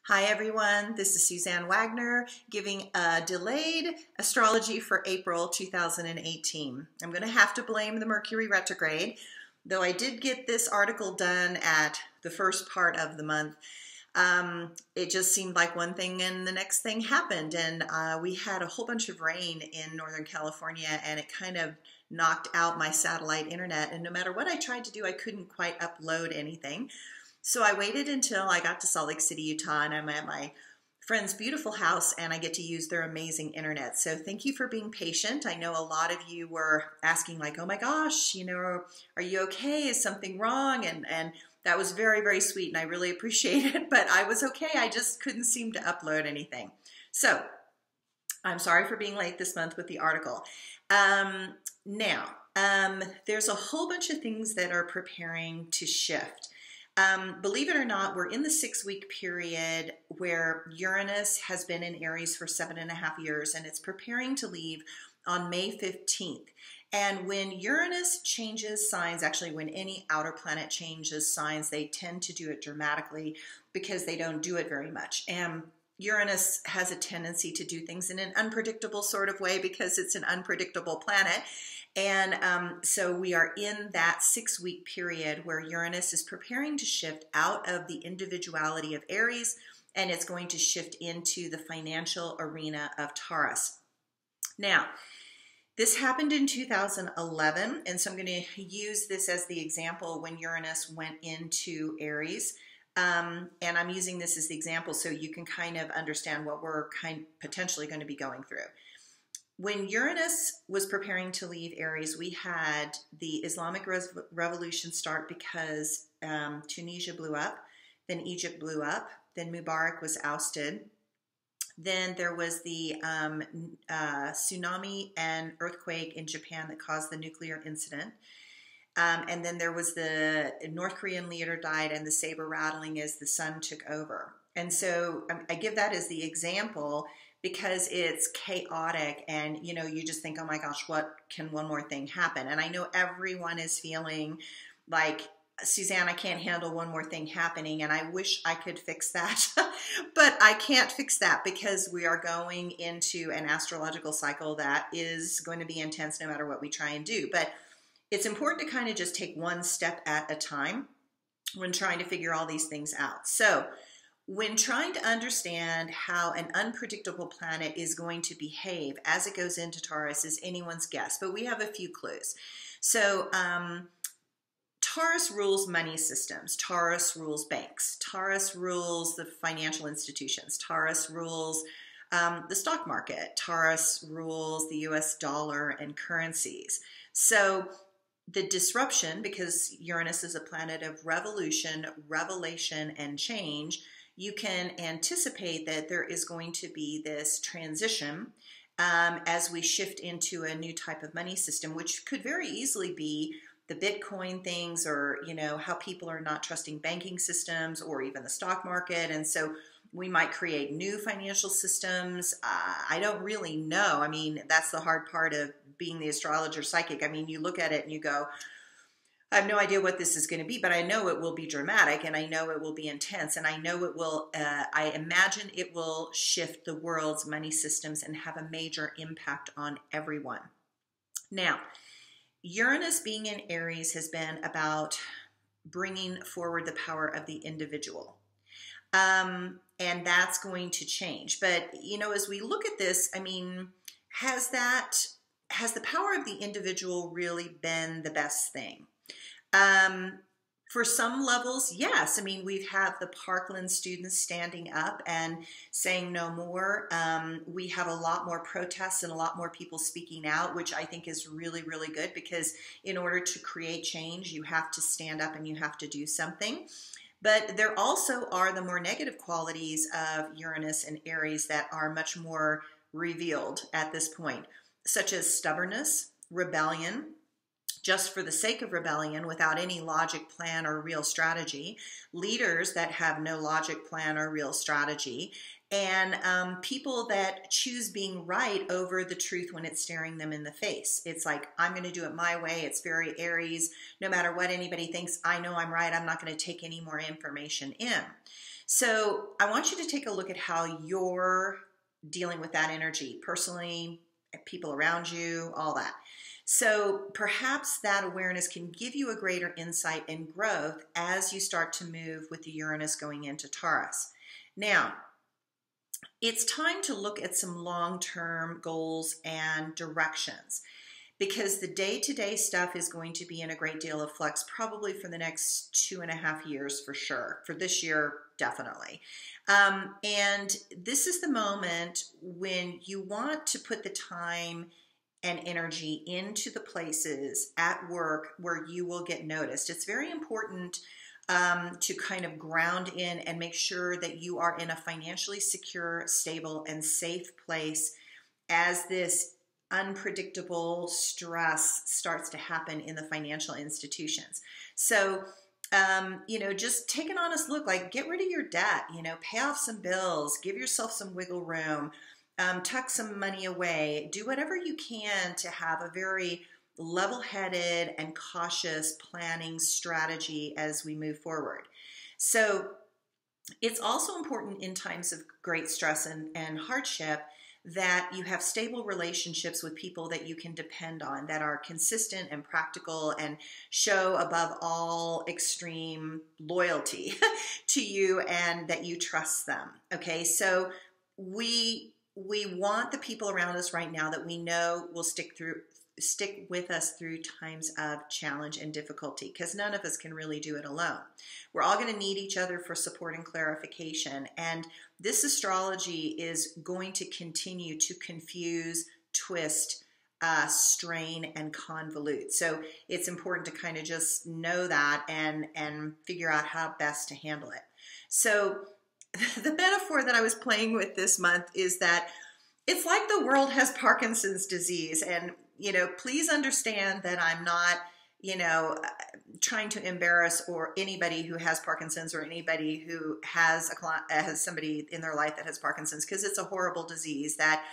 Hi everyone, this is Suzanne Wagner giving a delayed astrology for April 2018. I'm going to have to blame the Mercury retrograde, though I did get this article done at the first part of the month. It just seemed like one thing and the next thing happened, and we had a whole bunch of rain in Northern California, and it kind of knocked out my satellite internet, and no matter what I tried to do, I couldn't quite upload anything. So I waited until I got to Salt Lake City, Utah, and I'm at my friend's beautiful house, and I get to use their amazing internet. So thank you for being patient. I know a lot of you were asking like, oh my gosh, are you okay? Is something wrong? And that was very, very sweet, and I really appreciate it, but I was okay. I just couldn't seem to upload anything. So I'm sorry for being late this month with the article. There's a whole bunch of things that are preparing to shift. Believe it or not, we're in the 6-week period where Uranus has been in Aries for 7.5 years, and it's preparing to leave on May 15th. And when Uranus changes signs, actually when any outer planet changes signs, they tend to do it dramatically because they don't do it very much. And Uranus has a tendency to do things in an unpredictable sort of way because it's an unpredictable planet. And so we are in that 6-week period where Uranus is preparing to shift out of the individuality of Aries, and it's going to shift into the financial arena of Taurus. Now, this happened in 2011, and so I'm going to use this as the example when Uranus went into Aries. And I'm using this as the example so you can kind of understand what we're potentially going to be going through. When Uranus was preparing to leave Aries, we had the Islamic Revolution start because Tunisia blew up, then Egypt blew up, then Mubarak was ousted. Then there was the tsunami and earthquake in Japan that caused the nuclear incident. And then there was the North Korean leader died and the saber rattling as the sun took over. And so I give that as the example because it's chaotic and, you just think, oh my gosh, what can one more thing happen? And I know everyone is feeling like, Suzanne, I can't handle one more thing happening, and I wish I could fix that, but I can't fix that because we are going into an astrological cycle that is going to be intense no matter what we try and do. But it's important to kind of just take one step at a time when trying to figure all these things out. So when trying to understand how an unpredictable planet is going to behave as it goes into Taurus is anyone's guess, but we have a few clues. So Taurus rules money systems. Taurus rules banks. Taurus rules the financial institutions. Taurus rules the stock market. Taurus rules the US dollar and currencies. So the disruption, because Uranus is a planet of revolution, revelation, and change, you can anticipate that there is going to be this transition as we shift into a new type of money system, which could very easily be the Bitcoin things or, how people are not trusting banking systems or even the stock market. And so we might create new financial systems. I don't really know. I mean, that's the hard part of being the astrologer psychic. I mean, you look at it and you go, I have no idea what this is going to be, but I know it will be dramatic and I know it will be intense and I know it will, I imagine it will shift the world's money systems and have a major impact on everyone. Now, Uranus being in Aries has been about bringing forward the power of the individual. And that's going to change. But, as we look at this, I mean, has the power of the individual really been the best thing? For some levels, yes. I mean, we've had the Parkland students standing up and saying no more. We have a lot more protests and a lot more people speaking out, which I think is really, really good because in order to create change, you have to stand up and you have to do something. But there also are the more negative qualities of Uranus and Aries that are much more revealed at this point, such as stubbornness, rebellion, just for the sake of rebellion without any logic, plan, or real strategy, leaders that have no logic, plan, or real strategy, and people that choose being right over the truth when it's staring them in the face. It's like, I'm going to do it my way. It's very Aries. No matter what anybody thinks, I know I'm right. I'm not going to take any more information in. So I want you to take a look at how you're dealing with that energy personally, people around you, all that. So perhaps that awareness can give you a greater insight and growth as you start to move with the Uranus going into Taurus. Now, it's time to look at some long-term goals and directions, because the day-to-day stuff is going to be in a great deal of flux probably for the next 2.5 years for sure. For this year, definitely. And this is the moment when you want to put the time and energy into the places at work where you will get noticed. It's very important to kind of ground in and make sure that you are in a financially secure, stable, and safe place as this unpredictable stress starts to happen in the financial institutions. So, just take an honest look, like get rid of your debt, pay off some bills, give yourself some wiggle room, tuck some money away, do whatever you can to have a very level-headed and cautious planning strategy as we move forward. So it's also important in times of great stress and hardship that you have stable relationships with people that you can depend on, that are consistent and practical and show above all extreme loyalty to you, and that you trust them. Okay, so we want the people around us right now that we know will stick with us through times of challenge and difficulty, because none of us can really do it alone. We're all going to need each other for support and clarification. And this astrology is going to continue to confuse, twist, strain, and convolute. So it's important to kind of just know that and figure out how best to handle it. So the metaphor that I was playing with this month is that it's like the world has Parkinson's disease. And please understand that I'm not, trying to embarrass or anybody who has Parkinson's or anybody who has somebody in their life that has Parkinson's, because it's a horrible disease that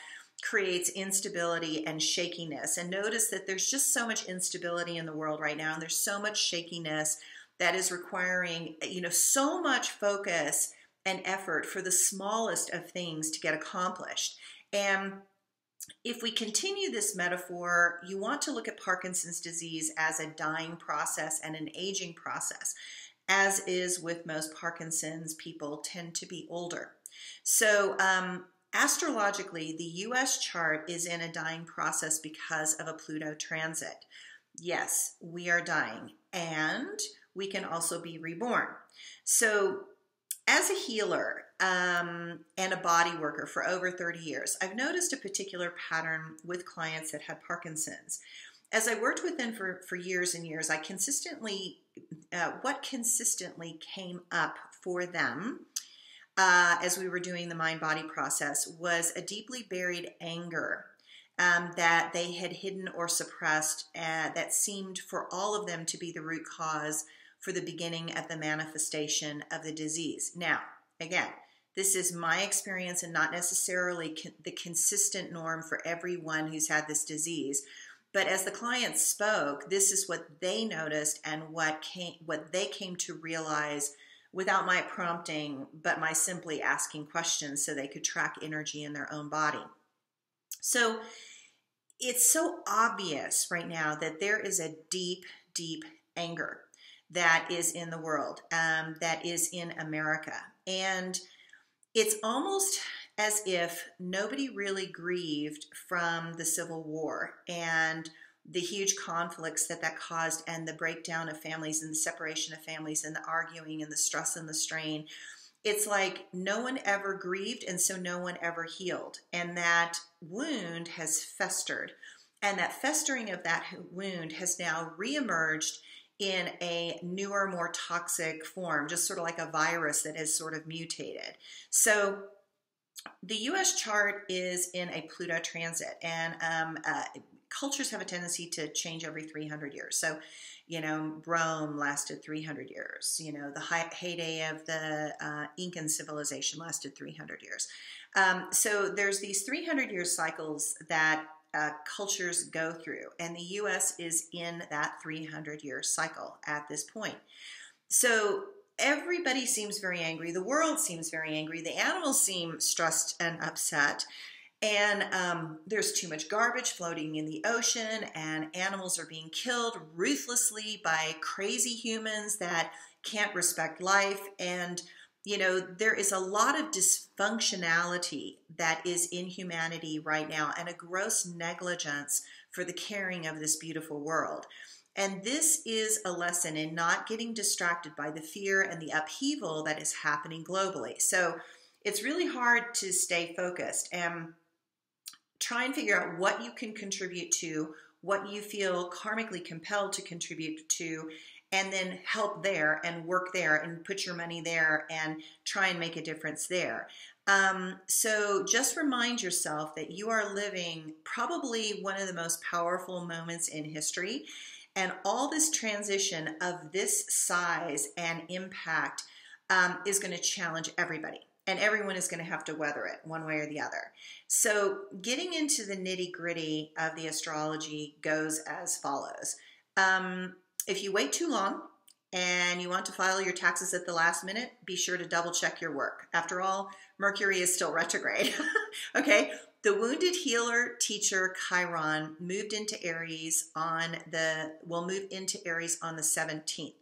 creates instability and shakiness. And notice that there's just so much instability in the world right now, and there's so much shakiness that is requiring, so much focus and effort for the smallest of things to get accomplished. And if we continue this metaphor, you want to look at Parkinson's disease as a dying process and an aging process. As is with most Parkinson's, people tend to be older. So astrologically, the U.S. chart is in a dying process because of a Pluto transit. Yes, we are dying, and we can also be reborn. So as a healer and a body worker for over 30 years, I've noticed a particular pattern with clients that had Parkinson's. As I worked with them for years and years, what consistently came up for them as we were doing the mind-body process was a deeply buried anger that they had hidden or suppressed that seemed for all of them to be the root cause for the beginning of the manifestation of the disease. Now, again, this is my experience and not necessarily the consistent norm for everyone who's had this disease. But as the clients spoke, this is what they noticed and what they came to realize without my prompting, but my simply asking questions so they could track energy in their own body. So it's so obvious right now that there is a deep, deep anger that is in the world, that is in America. And it's almost as if nobody really grieved from the Civil War and the huge conflicts that caused, and the breakdown of families and the separation of families and the arguing and the stress and the strain. It's like no one ever grieved, and so no one ever healed. And that wound has festered. And that festering of that wound has now reemerged in a newer, more toxic form, just sort of like a virus that has sort of mutated. So the U.S. chart is in a Pluto transit, and cultures have a tendency to change every 300 years. So, Rome lasted 300 years. The heyday of the Incan civilization lasted 300 years. So there's these 300-year cycles that cultures go through, and the U.S. is in that 300-year cycle at this point. So everybody seems very angry. The world seems very angry. The animals seem stressed and upset. And there's too much garbage floating in the ocean, and animals are being killed ruthlessly by crazy humans that can't respect life. And, you know, there is a lot of dysfunctionality that is in humanity right now, and a gross negligence for the caring of this beautiful world. And this is a lesson in not getting distracted by the fear and the upheaval that is happening globally. So it's really hard to stay focused and try and figure out what you can contribute to, what you feel karmically compelled to contribute to, and then help there and work there and put your money there and try and make a difference there. So just remind yourself that you are living probably one of the most powerful moments in history. And all this transition of this size and impact is going to challenge everybody. And everyone is going to have to weather it one way or the other. So getting into the nitty gritty of the astrology goes as follows. If you wait too long and you want to file your taxes at the last minute, be sure to double check your work. After all, Mercury is still retrograde. Okay. The wounded healer teacher Chiron moved into Aries will move into Aries on the 17th.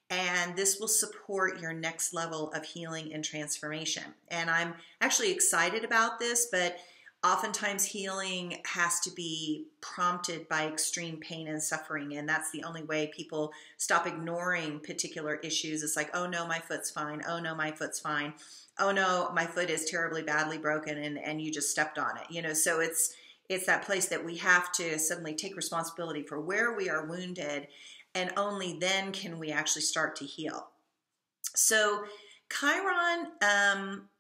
And this will support your next level of healing and transformation. And I'm actually excited about this, but oftentimes healing has to be prompted by extreme pain and suffering. And that's the only way people stop ignoring particular issues. It's like, oh no, my foot's fine. Oh no, my foot's fine. Oh no, my foot is terribly badly broken and you just stepped on it. You know, so it's that place that we have to suddenly take responsibility for where we are wounded, and only then can we actually start to heal. So Chiron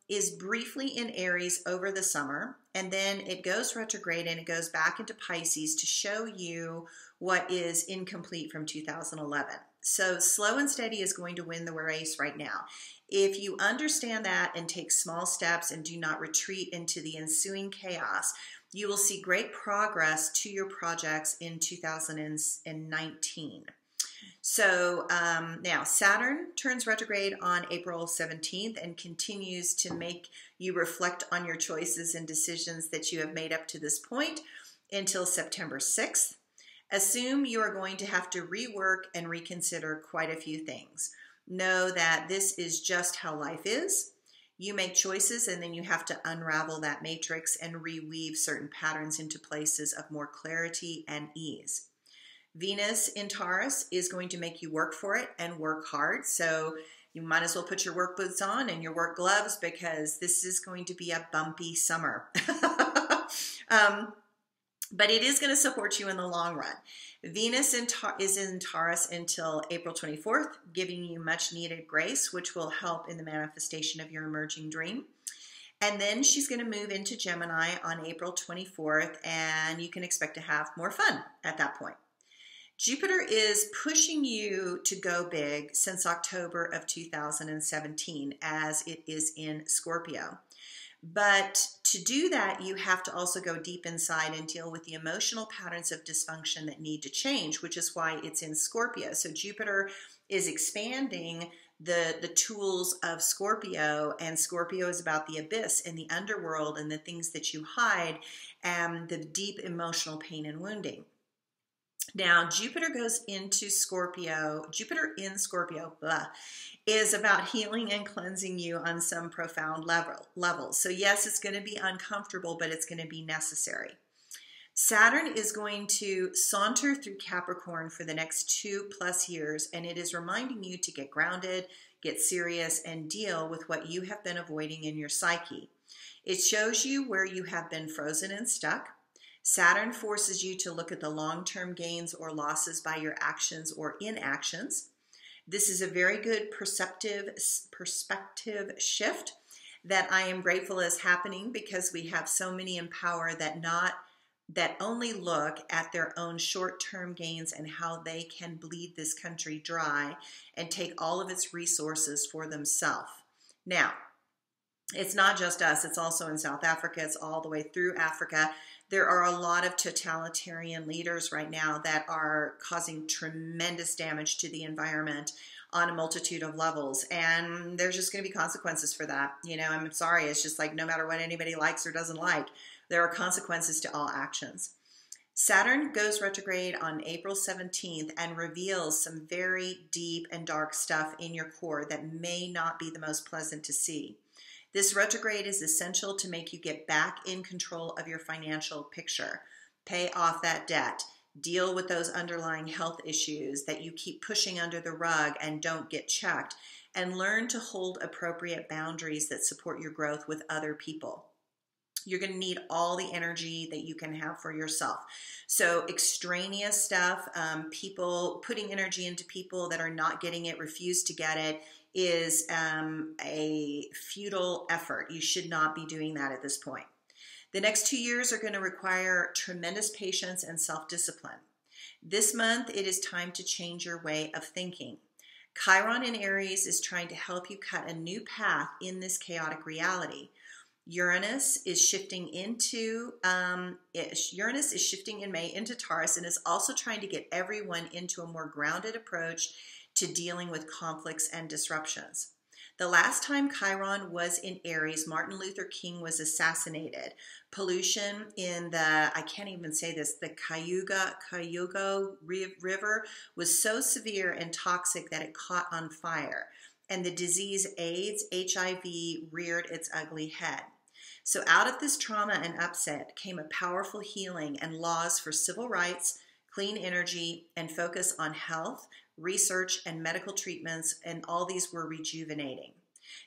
is briefly in Aries over the summer, and then it goes retrograde and it goes back into Pisces to show you what is incomplete from 2011. So slow and steady is going to win the race right now. If you understand that and take small steps and do not retreat into the ensuing chaos, you will see great progress to your projects in 2019. So now Saturn turns retrograde on April 17th and continues to make you reflect on your choices and decisions that you have made up to this point until September 6th. Assume you are going to have to rework and reconsider quite a few things. Know that this is just how life is. You make choices and then you have to unravel that matrix and reweave certain patterns into places of more clarity and ease. Venus in Taurus is going to make you work for it and work hard. So you might as well put your work boots on and your work gloves, because this is going to be a bumpy summer. But it is going to support you in the long run. Venus is in Taurus until April 24th, giving you much needed grace, which will help in the manifestation of your emerging dream. And then she's going to move into Gemini on April 24th, and you can expect to have more fun at that point. Jupiter is pushing you to go big since October of 2017, as it is in Scorpio. But to do that, you have to also go deep inside and deal with the emotional patterns of dysfunction that need to change, which is why it's in Scorpio. So Jupiter is expanding the tools of Scorpio, and Scorpio is about the abyss and the underworld and the things that you hide and the deep emotional pain and wounding. Now, Jupiter goes into Scorpio. Jupiter in Scorpio is about healing and cleansing you on some profound level. So yes, it's going to be uncomfortable, but it's going to be necessary. Saturn is going to saunter through Capricorn for the next 2+ years, and it is reminding you to get grounded, get serious, and deal with what you have been avoiding in your psyche. It shows you where you have been frozen and stuck. Saturn forces you to look at the long-term gains or losses by your actions or inactions. This is a very good perspective shift that I am grateful is happening, because we have so many in power that only look at their own short-term gains and how they can bleed this country dry and take all of its resources for themselves. Now, it's not just us, it's also in South Africa, it's all the way through Africa. There are a lot of totalitarian leaders right now that are causing tremendous damage to the environment on a multitude of levels. And there's just going to be consequences for that. You know, I'm sorry. It's just like no matter what anybody likes or doesn't like, there are consequences to all actions. Saturn goes retrograde on April 17th and reveals some very deep and dark stuff in your core that may not be the most pleasant to see. This retrograde is essential to make you get back in control of your financial picture. Pay off that debt. Deal with those underlying health issues that you keep pushing under the rug and don't get checked. And learn to hold appropriate boundaries that support your growth with other people. You're going to need all the energy that you can have for yourself. So extraneous stuff, people putting energy into people that are not getting it, refuse to get it, is a futile effort. You should not be doing that at this point. The next 2 years are going to require tremendous patience and self-discipline. This month, it is time to change your way of thinking. Chiron in Aries is trying to help you cut a new path in this chaotic reality. Uranus is shifting in May into Taurus and is also trying to get everyone into a more grounded approach to dealing with conflicts and disruptions. The last time Chiron was in Aries, Martin Luther King was assassinated. Pollution in the Cayuga River was so severe and toxic that it caught on fire. And the disease AIDS, HIV, reared its ugly head. So out of this trauma and upset came a powerful healing and laws for civil rights, clean energy, and focus on health, research, and medical treatments, and all these were rejuvenating.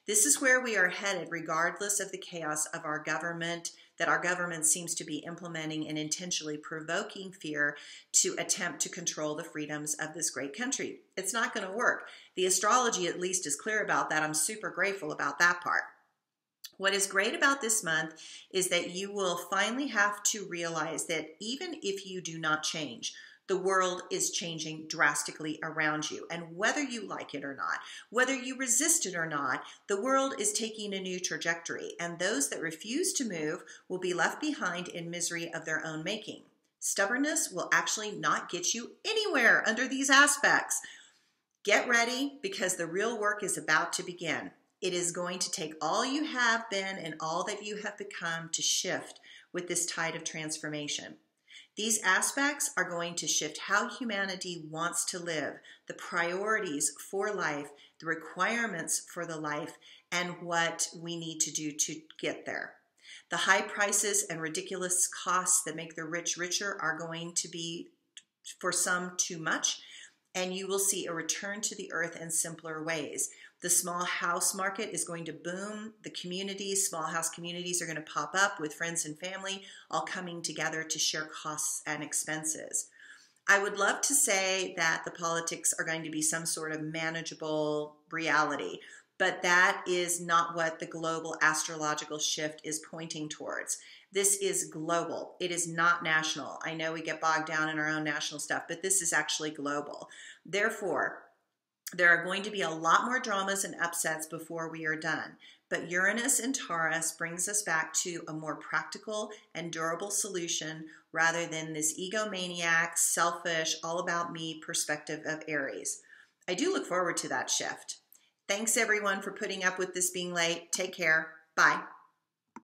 This is where we are headed, regardless of the chaos of our government, that our government seems to be implementing and intentionally provoking fear to attempt to control the freedoms of this great country. It's not going to work. The astrology at least is clear about that. I'm super grateful about that part. What is great about this month is that you will finally have to realize that even if you do not change, the world is changing drastically around you. And whether you like it or not, whether you resist it or not, the world is taking a new trajectory. And those that refuse to move will be left behind in misery of their own making. Stubbornness will actually not get you anywhere under these aspects. Get ready because the real work is about to begin. It is going to take all you have been and all that you have become to shift with this tide of transformation. These aspects are going to shift how humanity wants to live, the priorities for life, the requirements for the life, and what we need to do to get there. The high prices and ridiculous costs that make the rich richer are going to be, for some, too much, and you will see a return to the earth in simpler ways. The small house market is going to boom. The communities, small house communities are going to pop up with friends and family all coming together to share costs and expenses. I would love to say that the politics are going to be some sort of manageable reality, but that is not what the global astrological shift is pointing towards. This is global. It is not national. I know we get bogged down in our own national stuff, but this is actually global. Therefore, there are going to be a lot more dramas and upsets before we are done. But Uranus and Taurus brings us back to a more practical and durable solution rather than this egomaniac, selfish, all about me perspective of Aries. I do look forward to that shift. Thanks everyone for putting up with this being late. Take care. Bye.